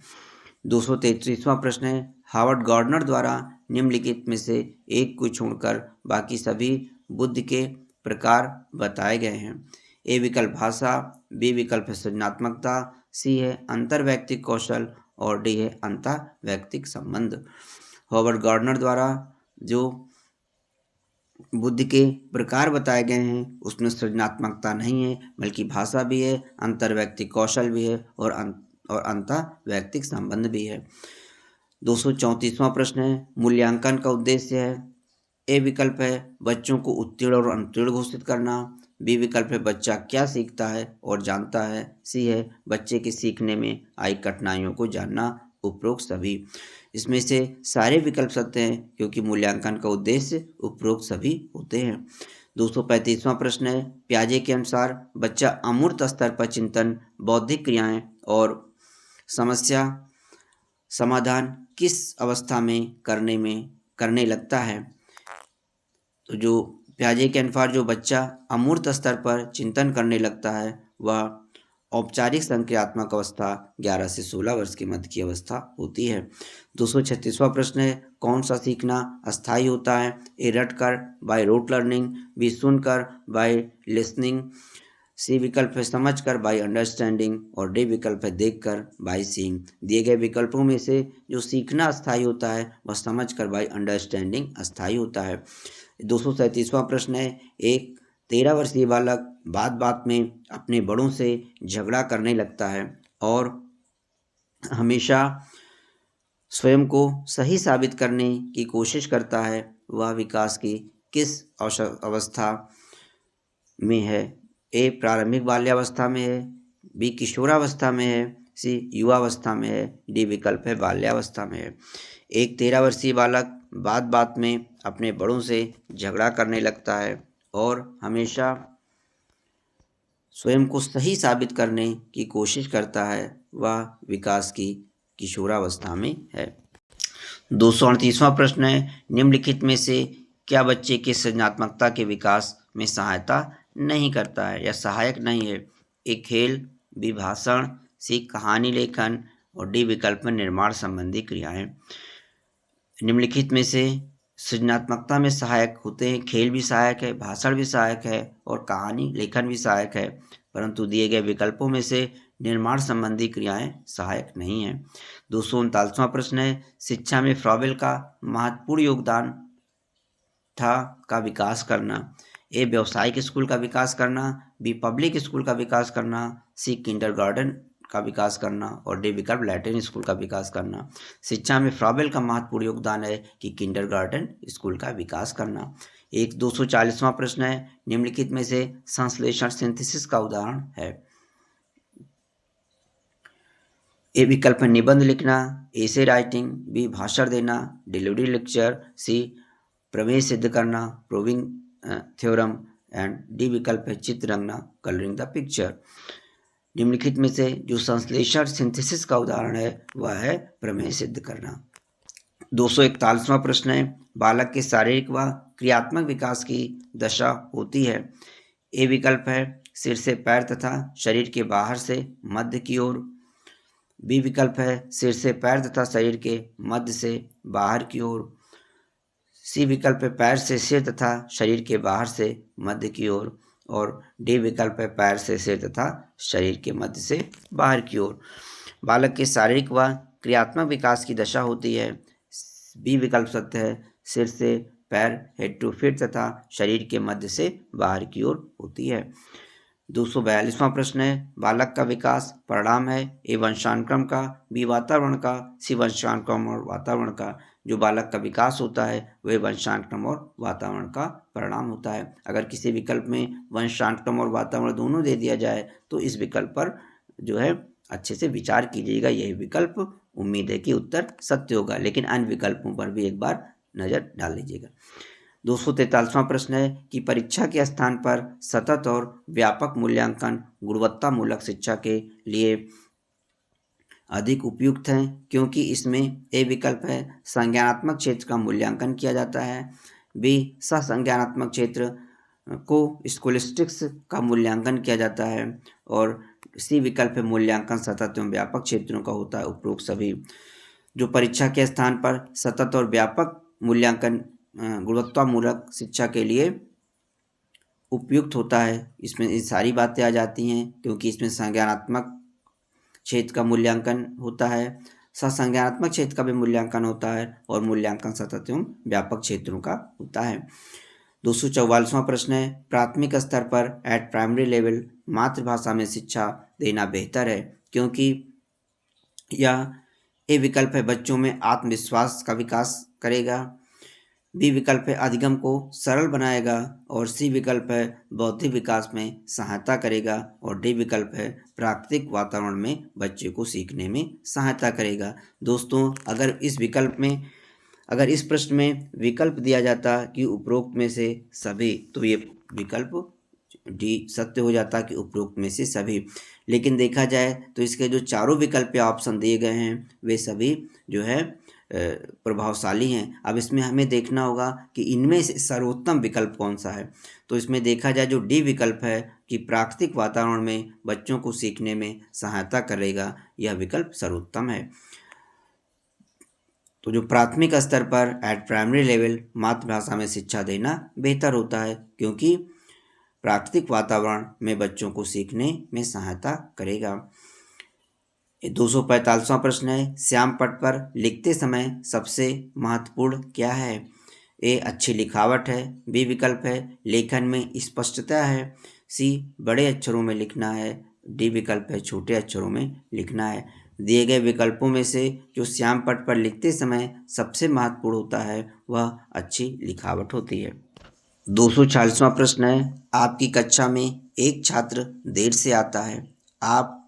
233वां प्रश्न है हावर्ड गार्डनर द्वारा निम्नलिखित में से एक को छोड़कर बाकी सभी बुद्धि के प्रकार बताए गए हैं। ए विकल्प भाषा, बी विकल्प है सृजनात्मकता, सी है अंतर्वैयक्तिक कौशल और डी है अंतर्वैयक्तिक संबंध। हावर्ड गार्डनर द्वारा जो बुद्धि के प्रकार बताए गए हैं उसमें सृजनात्मकता नहीं है, बल्कि भाषा भी है, अंतर्वैयक्तिक कौशल भी है और अंतर्वैयक्तिक संबंध भी है। 234वां प्रश्न है मूल्यांकन का उद्देश्य है। ए विकल्प है बच्चों को उत्तीर्ण और अनुत्तीर्ण घोषित करना, बी विकल्प है बच्चा क्या सीखता है और जानता है, सी है बच्चे के सीखने में आई कठिनाइयों को जानना, उपरोक्त सभी। इसमें से सारे विकल्प सत्य हैं क्योंकि मूल्यांकन का उद्देश्य उपरोक्त सभी होते हैं। 235वां प्रश्न है पियाजे के अनुसार बच्चा अमूर्त स्तर पर चिंतन, बौद्धिक क्रियाएं और समस्या समाधान किस अवस्था में करने लगता है। तो जो पियाजे के अनुसार जो बच्चा अमूर्त स्तर पर चिंतन करने लगता है वह औपचारिक संक्रियात्मक अवस्था 11 से 16 वर्ष के मध्य की अवस्था होती है। 236वां प्रश्न है कौन सा सीखना अस्थायी होता है। ए रट कर बाय रोट लर्निंग, बी सुनकर बाय लिसनिंग, सी विकल्प है समझ कर बाय अंडरस्टैंडिंग और डी विकल्प है देख कर बाय सीइंग। दिए गए विकल्पों में से जो सीखना अस्थायी होता है वह समझ कर बाय अंडरस्टैंडिंग अस्थायी होता है। 237वां प्रश्न है एक 13 वर्षीय बालक बात बात में अपने बड़ों से झगड़ा करने लगता है और हमेशा स्वयं को सही साबित करने की कोशिश करता है, वह विकास की किस अवस्था में है। ए प्रारंभिक बाल्यावस्था में है, बी किशोरावस्था में है, सी युवावस्था में है, डी विकल्प है बाल्यावस्था में है। एक 13 वर्षीय बालक बात बात में अपने बड़ों से झगड़ा करने लगता है और हमेशा स्वयं को सही साबित करने की कोशिश करता है, वह विकास की किशोरावस्था में है। 238वां प्रश्न है निम्नलिखित में से क्या बच्चे के सृजनात्मकता के विकास में सहायता नहीं करता है या सहायक नहीं है। ए खेल, बी भाषण, सी कहानी लेखन और डी विकल्प में निर्माण संबंधी क्रियाएं। निम्नलिखित में से सृजनात्मकता में सहायक होते हैं खेल भी सहायक है, भाषण भी सहायक है और कहानी लेखन भी सहायक है, परंतु दिए गए विकल्पों में से निर्माण संबंधी क्रियाएं सहायक नहीं है। 239वां प्रश्न है शिक्षा में फ्रॉबेल का महत्वपूर्ण योगदान था का विकास करना। ए व्यावसायिक स्कूल का विकास करना, बी पब्लिक स्कूल का विकास करना, सी किंडरगार्टन का विकास करना और डी विकल्प लैटिन स्कूल का विकास करना। शिक्षा में फ्रॉबेल का महत्वपूर्ण योगदान है कि किंडरगार्टन स्कूल का विकास करना। एक 240वां प्रश्न है निम्नलिखित में से संश्लेषण सिंथेसिस का उदाहरण है। ए विकल्प है निबंध लिखना, एसे राइटिंग, बी भाषण देना, डिलीवरी लेक्चर, सी प्रमेय सिद्ध करना, प्रूविंग थ्योरम एंड डी विकल्प है चित्र रंगना, कलरिंग द पिक्चर। निम्नलिखित में से जो संश्लेषण सिंथेसिस का उदाहरण है वह है प्रमेय सिद्ध करना। 241वां प्रश्न है बालक के शारीरिक व क्रियात्मक विकास की दशा होती है। ए विकल्प है सिर से पैर तथा शरीर के बाहर से मध्य की ओर, बी विकल्प है सिर से पैर तथा शरीर के मध्य से बाहर की ओर, सी विकल्प है पैर से सिर तथा शरीर के बाहर से मध्य की ओर और डी विकल्प है पैर से सिर तथा शरीर के मध्य से बाहर की ओर। बालक के शारीरिक व क्रियात्मक विकास की दशा होती है। बी विकल्प सत्य है, सिर से पैर हेड टू फीट तथा शरीर के मध्य से बाहर की ओर होती है। 242वां प्रश्न है, बालक का विकास परिणाम है ए वंशानुक्रम का, बी वातावरण का, सी वंशानुक्रम और वातावरण का। जो बालक का विकास होता है वह वंशानुक्रम और वातावरण का परिणाम होता है। अगर किसी विकल्प में वंशानुक्रम और वातावरण दोनों दे दिया जाए तो इस विकल्प पर जो है अच्छे से विचार कीजिएगा। यही विकल्प उम्मीद है कि उत्तर सत्य होगा, लेकिन अन्य विकल्पों पर भी एक बार नज़र डाल लीजिएगा। 243वां प्रश्न है कि परीक्षा के स्थान पर सतत और व्यापक मूल्यांकन गुणवत्तामूलक शिक्षा के लिए अधिक उपयुक्त हैं, क्योंकि इसमें ए विकल्प है संज्ञानात्मक क्षेत्र का मूल्यांकन किया जाता है, बी सहसंज्ञानात्मक क्षेत्र को स्कोलिस्टिक्स का मूल्यांकन किया जाता है, और सी विकल्प है मूल्यांकन सतत एवं व्यापक क्षेत्रों का होता है। उपरोक्त सभी जो परीक्षा के स्थान पर सतत और व्यापक मूल्यांकन गुणवत्तामूलक शिक्षा के लिए उपयुक्त होता है, इसमें ये सारी बातें आ जाती हैं, क्योंकि इसमें संज्ञानात्मक क्षेत्र का मूल्यांकन होता है, सहसंज्ञानात्मक क्षेत्र का भी मूल्यांकन होता है, और मूल्यांकन सतत एवं व्यापक क्षेत्रों का होता है। 244वां प्रश्न है, प्राथमिक स्तर पर एट प्राइमरी लेवल मातृभाषा में शिक्षा देना बेहतर है, क्योंकि यह ए विकल्प है बच्चों में आत्मविश्वास का विकास करेगा, बी विकल्प है अधिगम को सरल बनाएगा, और सी विकल्प है बौद्धिक विकास में सहायता करेगा, और डी विकल्प है प्राकृतिक वातावरण में बच्चे को सीखने में सहायता करेगा। दोस्तों, अगर इस प्रश्न में विकल्प दिया जाता कि उपरोक्त में से सभी, तो ये विकल्प डी सत्य हो जाता कि उपरोक्त में से सभी। लेकिन देखा जाए तो इसके जो चारों विकल्प या ऑप्शन दिए गए हैं वे सभी जो है प्रभावशाली हैं। अब इसमें हमें देखना होगा कि इनमें से सर्वोत्तम विकल्प कौन सा है। तो इसमें देखा जाए जो डी विकल्प है कि प्राकृतिक वातावरण में बच्चों को सीखने में सहायता करेगा, यह विकल्प सर्वोत्तम है। तो जो प्राथमिक स्तर पर एट प्राइमरी लेवल मातृभाषा में शिक्षा देना बेहतर होता है, क्योंकि प्राकृतिक वातावरण में बच्चों को सीखने में सहायता करेगा। 245वां प्रश्न है, श्याम पट पर लिखते समय सबसे महत्वपूर्ण क्या है। ए अच्छी लिखावट है, बी विकल्प है लेखन में स्पष्टता है, सी बड़े अक्षरों में लिखना है, डी विकल्प है छोटे अक्षरों में लिखना है। दिए गए विकल्पों में से जो श्याम पट पर लिखते समय सबसे महत्वपूर्ण होता है वह अच्छी लिखावट होती है। 246वां प्रश्न है, आपकी कक्षा में एक छात्र देर से आता है, आप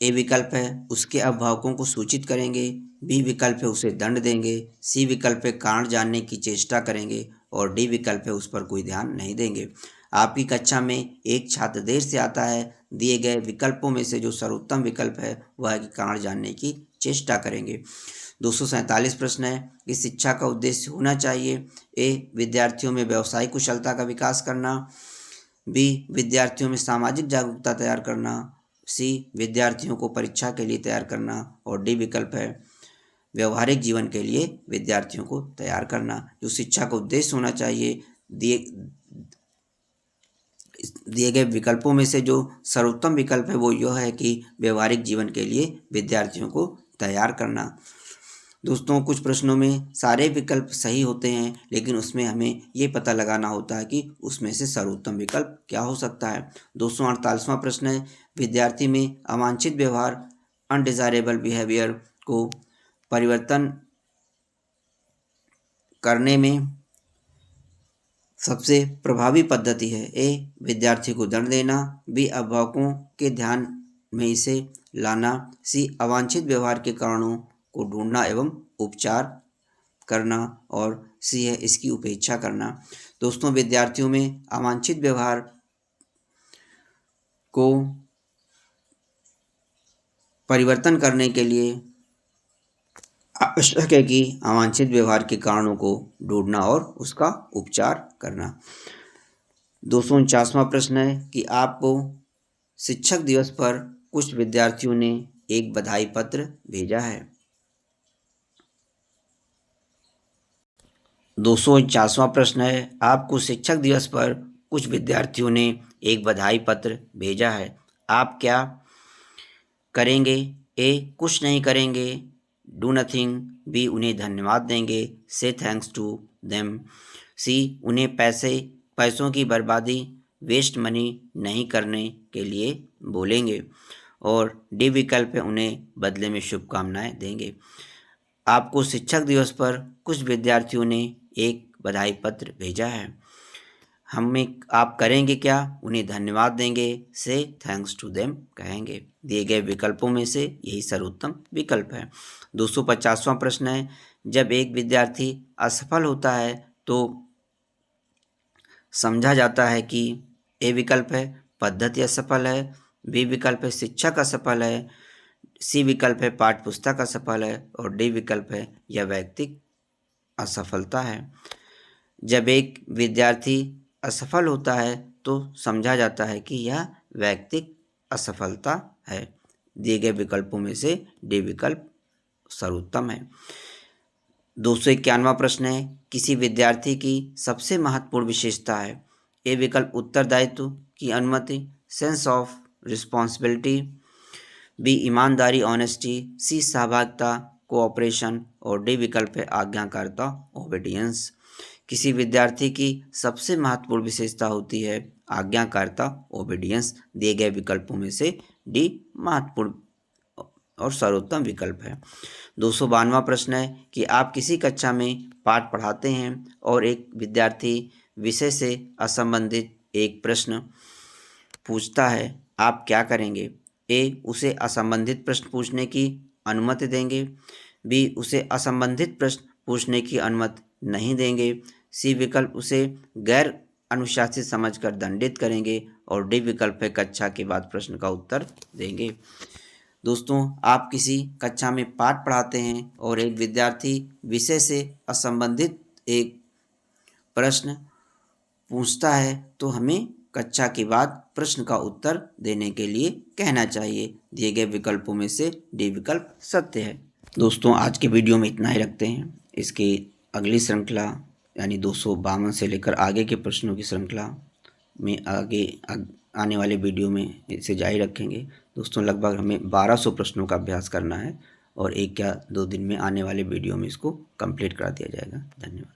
ए विकल्प है उसके अभिभावकों को सूचित करेंगे, बी विकल्प है उसे दंड देंगे, सी विकल्प है कारण जानने की चेष्टा करेंगे, और डी विकल्प है उस पर कोई ध्यान नहीं देंगे। आपकी कक्षा में एक छात्र देर से आता है, दिए गए विकल्पों में से जो सर्वोत्तम विकल्प है वह है कि कारण जानने की चेष्टा करेंगे। 247 प्रश्न है कि शिक्षा का उद्देश्य होना चाहिए। ए विद्यार्थियों में व्यवसायिक कुशलता का विकास करना, बी विद्यार्थियों में सामाजिक जागरूकता तैयार करना, सी विद्यार्थियों को परीक्षा के लिए तैयार करना, और डी विकल्प है व्यवहारिक जीवन के लिए विद्यार्थियों को तैयार करना। जो शिक्षा का उद्देश्य होना चाहिए, दिए गए विकल्पों में से जो सर्वोत्तम विकल्प है वो यह है कि व्यवहारिक जीवन के लिए विद्यार्थियों को तैयार करना। दोस्तों, कुछ प्रश्नों में सारे विकल्प सही होते हैं, लेकिन उसमें हमें ये पता लगाना होता है कि उसमें से सर्वोत्तम विकल्प क्या हो सकता है। 248वां प्रश्न है, विद्यार्थी में अवांछित व्यवहार अनडिजायरेबल बिहेवियर को परिवर्तन करने में सबसे प्रभावी पद्धति है। ए विद्यार्थी को दंड देना, बी अभिभावकों के ध्यान में इसे लाना, सी अवांछित व्यवहार के कारणों को ढूंढना एवं उपचार करना, और सी है इसकी उपेक्षा करना। दोस्तों, विद्यार्थियों में अवांछित व्यवहार को परिवर्तन करने के लिए आवश्यक है कि अवांछित व्यवहार के कारणों को ढूंढना और उसका उपचार करना। 249वां प्रश्न है कि आपको शिक्षक दिवस पर कुछ विद्यार्थियों ने एक बधाई पत्र भेजा है। 249वां प्रश्न है, आपको शिक्षक दिवस पर कुछ विद्यार्थियों ने एक बधाई पत्र भेजा है। आप क्या करेंगे? ए, कुछ नहीं करेंगे, डू नथिंग। बी, उन्हें धन्यवाद देंगे, से थैंक्स टू देम। सी, उन्हें पैसों की बर्बादी, वेस्ट मनी नहीं करने के लिए बोलेंगे। और डी विकल्प है, उन्हें बदले में शुभकामनाएं देंगे। आपको शिक्षक दिवस पर कुछ विद्यार्थियों ने एक बधाई पत्र भेजा है। आप करेंगे क्या? उन्हें धन्यवाद देंगे, से थैंक्स टू देम कहेंगे। दिए गए विकल्पों में से यही सर्वोत्तम विकल्प है। 250वां प्रश्न है, जब एक विद्यार्थी असफल होता है तो समझा जाता है कि ए विकल्प है पद्धति असफल है, बी विकल्प है शिक्षक असफल है, सी विकल्प है पाठ्य पुस्तक असफल है, और डी विकल्प है यह व्यक्तिक असफलता है। जब एक विद्यार्थी असफल होता है तो समझा जाता है कि यह व्यक्तिक असफलता है। दिए गए विकल्पों में से डी विकल्प सर्वोत्तम है। 251वां प्रश्न है, किसी विद्यार्थी की सबसे महत्वपूर्ण विशेषता है। ए विकल्प उत्तरदायित्व की अनुमति, सेंस ऑफ रिस्पॉन्सिबिलिटी, बी ईमानदारी ऑनेस्टी, सी सहभागिता कोऑपरेशन, और डी विकल्प है आज्ञाकारिता ओबीडियंस। किसी विद्यार्थी की सबसे महत्वपूर्ण विशेषता होती है आज्ञाकारिता ओबीडियंस। दिए गए विकल्पों में से डी महत्वपूर्ण और सर्वोत्तम विकल्प है। 252वां प्रश्न है कि आप किसी कक्षा में पाठ पढ़ाते हैं और एक विद्यार्थी विषय से असंबंधित एक प्रश्न पूछता है, आप क्या करेंगे? ए, उसे असंबंधित प्रश्न पूछने की अनुमति देंगे, बी, उसे असंबंधित प्रश्न पूछने की अनुमति नहीं देंगे, सी विकल्प उसे गैर अनुशासित समझकर दंडित करेंगे, और डी विकल्प है कक्षा के बाद प्रश्न का उत्तर देंगे। दोस्तों, आप किसी कक्षा में पाठ पढ़ाते हैं और एक विद्यार्थी विषय से असंबंधित एक प्रश्न पूछता है तो हमें कक्षा के बाद प्रश्न का उत्तर देने के लिए कहना चाहिए। दिए गए विकल्पों में से डी विकल्प सत्य है। दोस्तों, आज के वीडियो में इतना ही रखते हैं। इसकी अगली श्रृंखला यानी 252 से लेकर आगे के प्रश्नों की श्रृंखला में आने वाले वीडियो में इसे जारी रखेंगे। दोस्तों, लगभग हमें 1200 प्रश्नों का अभ्यास करना है और 1 या 2 दिन में आने वाले वीडियो में इसको कंप्लीट करा दिया जाएगा। धन्यवाद।